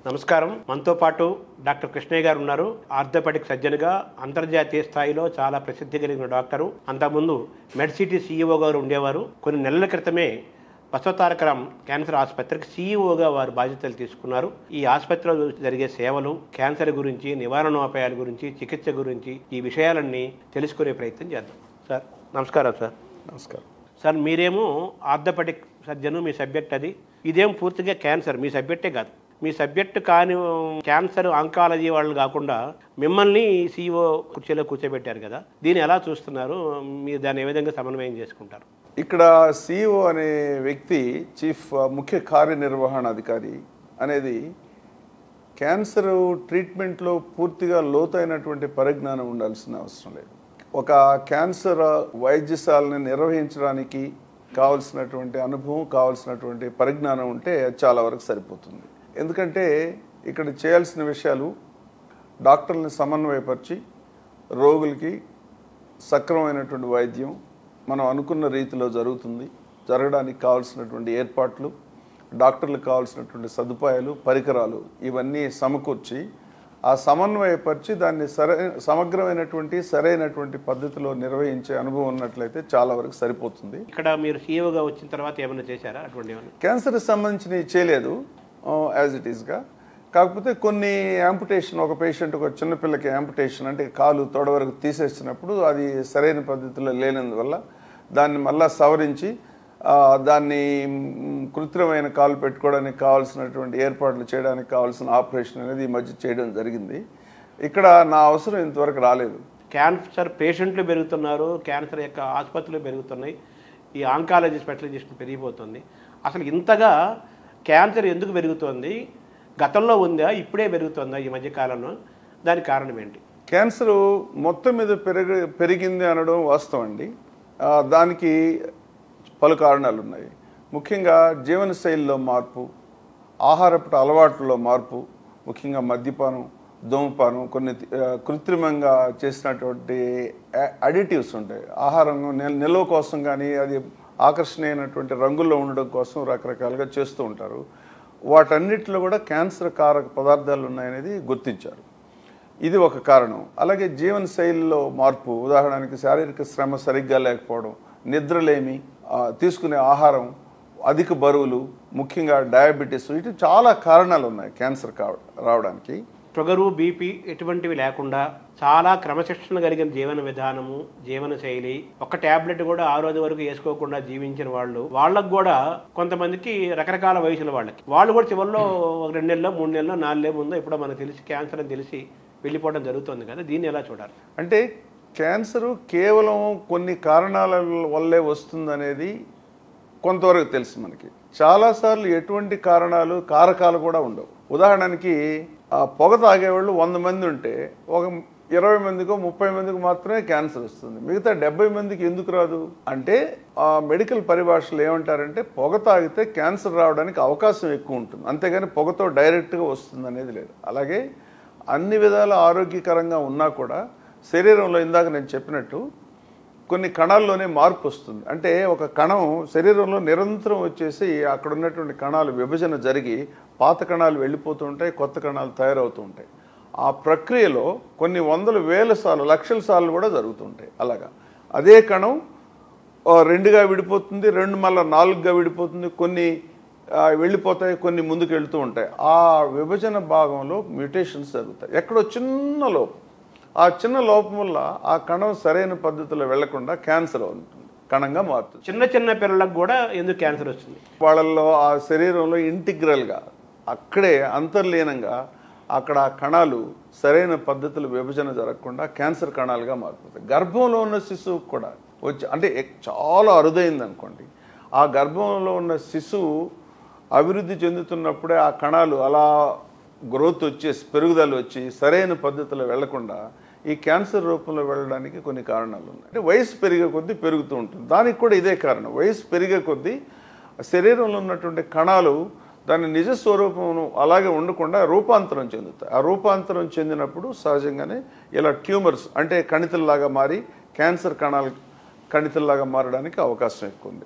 నమస్కారం. మనతో పాటు డాక్టర్ కృష్ణయ్య గారు ఉన్నారు. ఆర్థోపెడిక్ సర్జన్గా అంతర్జాతీయ స్థాయిలో చాలా ప్రసిద్ధి కలిగిన డాక్టరు. అంతకుముందు మెడ్సిటీ సీఈఓ గారు ఉండేవారు. కొన్ని నెలల క్రితమే బసవతారకరాం క్యాన్సర్ ఆసుపత్రికి సీఈఓగా వారు బాధ్యతలు తీసుకున్నారు. ఈ ఆసుపత్రిలో జరిగే సేవలు, క్యాన్సర్ గురించి, నివారణోపాయాల గురించి, చికిత్స గురించి ఈ విషయాలన్నీ తెలుసుకునే ప్రయత్నం చేద్దాం. సార్ నమస్కారం. సార్ నమస్కారం. సార్ మీరేమో ఆర్థోపెడిక్ సర్జను, మీ సబ్జెక్ట్ అది. ఇదేం పూర్తిగా క్యాన్సర్ మీ సబ్జెక్టే కాదు. మీ సబ్జెక్ట్ కాని క్యాన్సర్ ఆంకాలజీ వాళ్ళు కాకుండా మిమ్మల్ని సీఈఓ కుర్చీలో కూర్చోబెట్టారు కదా, దీన్ని ఎలా చూస్తున్నారు? మీరు దాన్ని ఏ విధంగా సమన్వయం చేసుకుంటారు? ఇక్కడ సిఇఓ అనే వ్యక్తి చీఫ్ ముఖ్య కార్యనిర్వహణాధికారి అనేది క్యాన్సర్ ట్రీట్మెంట్లో పూర్తిగా లోతైనటువంటి పరిజ్ఞానం ఉండాల్సిన అవసరం లేదు. ఒక క్యాన్సర్ వైద్యశాలని నిర్వహించడానికి కావాల్సినటువంటి అనుభవం, కావాల్సినటువంటి పరిజ్ఞానం ఉంటే చాలా వరకు సరిపోతుంది. ఎందుకంటే ఇక్కడ చేయాల్సిన విషయాలు డాక్టర్ని సమన్వయపరిచి రోగులకి సక్రమమైనటువంటి వైద్యం మనం అనుకున్న రీతిలో జరగడానికి కావాల్సినటువంటి ఏర్పాట్లు, డాక్టర్లకు కావాల్సినటువంటి సదుపాయాలు, పరికరాలు ఇవన్నీ సమకూర్చి ఆ సమన్వయపరిచి దాన్ని సమగ్రమైనటువంటి సరైనటువంటి పద్ధతిలో నిర్వహించే అనుభవం ఉన్నట్లయితే చాలా వరకు సరిపోతుంది. ఇక్కడ మీరు సీఈఓగా వచ్చిన తర్వాత ఏమైనా చేశారా అటువంటి? క్యాన్సర్కి సంబంధించినవి చేయలేదు యాజ్ ఇట్ ఈస్గా. కాకపోతే కొన్ని యాంపుటేషన్, ఒక పేషెంట్, ఒక చిన్నపిల్లకి యాంపుటేషన్ అంటే కాలు తొడ వరకు తీసేసినప్పుడు అది సరైన పద్ధతిలో లేనందువల్ల దాన్ని మళ్ళా సవరించి దాన్ని కృత్రిమైన కాలు పెట్టుకోవడానికి కావాల్సినటువంటి ఏర్పాట్లు చేయడానికి కావాల్సిన ఆపరేషన్ అనేది ఈ మధ్య చేయడం జరిగింది. ఇక్కడ నా అవసరం ఇంతవరకు రాలేదు. క్యాన్సర్ పేషెంట్లు పెరుగుతున్నారు, క్యాన్సర్ యొక్క ఆసుపత్రులు పెరుగుతున్నాయి, ఈ ఆంకాలజీ స్పెషలైజేషన్ పెరిగిపోతుంది. అసలు ఇంతగా క్యాన్సర్ ఎందుకు పెరుగుతోంది? గతంలో ఉందా, ఇప్పుడే పెరుగుతుందా ఈ మధ్యకాలంలో? దానికి కారణం ఏంటి? క్యాన్సరు మొత్తం మీద పెరిగింది అనడం వాస్తవం అండి. దానికి పలు కారణాలు ఉన్నాయి. ముఖ్యంగా జీవనశైలిలో మార్పు, ఆహారపు అలవాట్లలో మార్పు, ముఖ్యంగా మద్యపానం, ధూమపానం, కొన్ని కృత్రిమంగా చేసినటువంటి అడిటివ్స్ ఉంటాయి. ఆహారం నిల్వ కోసం కానీ అది ఆకర్షణీయమైనటువంటి రంగుల్లో ఉండడం కోసం రకరకాలుగా చేస్తూ ఉంటారు. వాటన్నిటిలో కూడా క్యాన్సర్ కారక పదార్థాలు ఉన్నాయనేది గుర్తించారు. ఇది ఒక కారణం. అలాగే జీవనశైలిలో మార్పు, ఉదాహరణకి శారీరక శ్రమ సరిగ్గా లేకపోవడం, నిద్రలేమి, తీసుకునే ఆహారం, అధిక బరువులు, ముఖ్యంగా డయాబెటీస్, ఇటు చాలా కారణాలు ఉన్నాయి క్యాన్సర్ రావడానికి. షుగరు, బీపీ ఎటువంటివి లేకుండా చాలా క్రమశిక్షణ కలిగిన జీవన విధానము, జీవన శైలి, ఒక ట్యాబ్లెట్ కూడా ఆ రోజు వరకు వేసుకోకుండా జీవించిన వాళ్ళకు కూడా కొంతమందికి రకరకాల వయసుల వాళ్ళు కూడా చివరిలో 2 నెలల్లో, 3 నెలల్లో, 4 నెలల ముందో ఎప్పుడో మనకు తెలిసి క్యాన్సర్ అని తెలిసి వెళ్ళిపోవడం జరుగుతుంది కదా, దీన్ని ఎలా చూడాలి? అంటే క్యాన్సరు కేవలం కొన్ని కారణాల వల్లే వస్తుందనేది కొంతవరకు తెలుసు మనకి. చాలాసార్లు ఎటువంటి కారకాలు కూడా ఉండవు. ఉదాహరణకి పొగ తాగేవాళ్ళు 100 మంది ఉంటే ఒక 20 మందికో 30 మందికి మాత్రమే క్యాన్సర్ వస్తుంది. మిగతా 70 మందికి ఎందుకు రాదు అంటే మెడికల్ పరిభాషలో ఏమంటారంటే పొగ తాగితే క్యాన్సర్ రావడానికి అవకాశం ఎక్కువ ఉంటుంది, అంతేగాని పొగతో డైరెక్ట్గా వస్తుంది అనేది లేదు. అలాగే అన్ని విధాల ఆరోగ్యకరంగా ఉన్నా కూడా శరీరంలో ఇందాక నేను చెప్పినట్టు కొన్ని కణాల్లోనే మార్పు వస్తుంది. అంటే ఒక కణం శరీరంలో నిరంతరం వచ్చేసి అక్కడ ఉన్నటువంటి కణాలు విభజన జరిగి పాత కణాలు వెళ్ళిపోతూ ఉంటాయి, కొత్త కణాలు తయారవుతూ ఉంటాయి. ఆ ప్రక్రియలో కొన్ని వందల వేల సార్లు, లక్షల సార్లు కూడా జరుగుతుంటాయి. అలాగా అదే కణం 2గా విడిపోతుంది, 2 మళ్ళీ 4గా విడిపోతుంది, కొన్ని వెళ్ళిపోతాయి, కొన్ని ముందుకు వెళుతూ ఉంటాయి. ఆ విభజన భాగంలో మ్యూటేషన్స్ జరుగుతాయి. ఎక్కడో చిన్న లోపం, ఆ చిన్న లోపం వల్ల ఆ కణం సరైన పద్ధతిలో వెళ్లకుండా క్యాన్సర్ ఉంటుంది, కణంగా మారుతుంది. చిన్న పిల్లలకు కూడా ఎందుకు క్యాన్సర్ వస్తుంది? వాళ్ళల్లో ఆ శరీరంలో ఇంటిగ్రల్గా అక్కడే అంతర్లీనంగా అక్కడ ఆ కణాలు సరైన పద్ధతులు విభజన జరగకుండా క్యాన్సర్ కణాలుగా మారిపోతాయి. గర్భంలో ఉన్న శిశువుకు కూడా వచ్చి, అంటే చాలా అరుదైంది అనుకోండి, ఆ గర్భంలో ఉన్న శిశువు అభివృద్ధి చెందుతున్నప్పుడే ఆ కణాలు అలా గ్రోత్ వచ్చేసి, పెరుగుదల వచ్చి సరైన పద్ధతిలో వెళ్లకుండా ఈ క్యాన్సర్ రూపంలో వెళ్ళడానికి కొన్ని కారణాలు ఉన్నాయి. అంటే వయసు పెరిగే కొద్దీ పెరుగుతూ ఉంటుంది. దానికి కూడా ఇదే కారణం. వయసు పెరిగే కొద్దీ శరీరంలో ఉన్నటువంటి కణాలు దాని నిజ స్వరూపమును అలాగే ఉండకుండా రూపాంతరం చెందుతాయి. ఆ రూపాంతరం చెందినప్పుడు సహజంగానే ఇలా ట్యూమర్స్ అంటే కణితుల్లాగా మారి క్యాన్సర్ కణాలు కణితుల్లాగా మారడానికి అవకాశం ఎక్కువ ఉంది.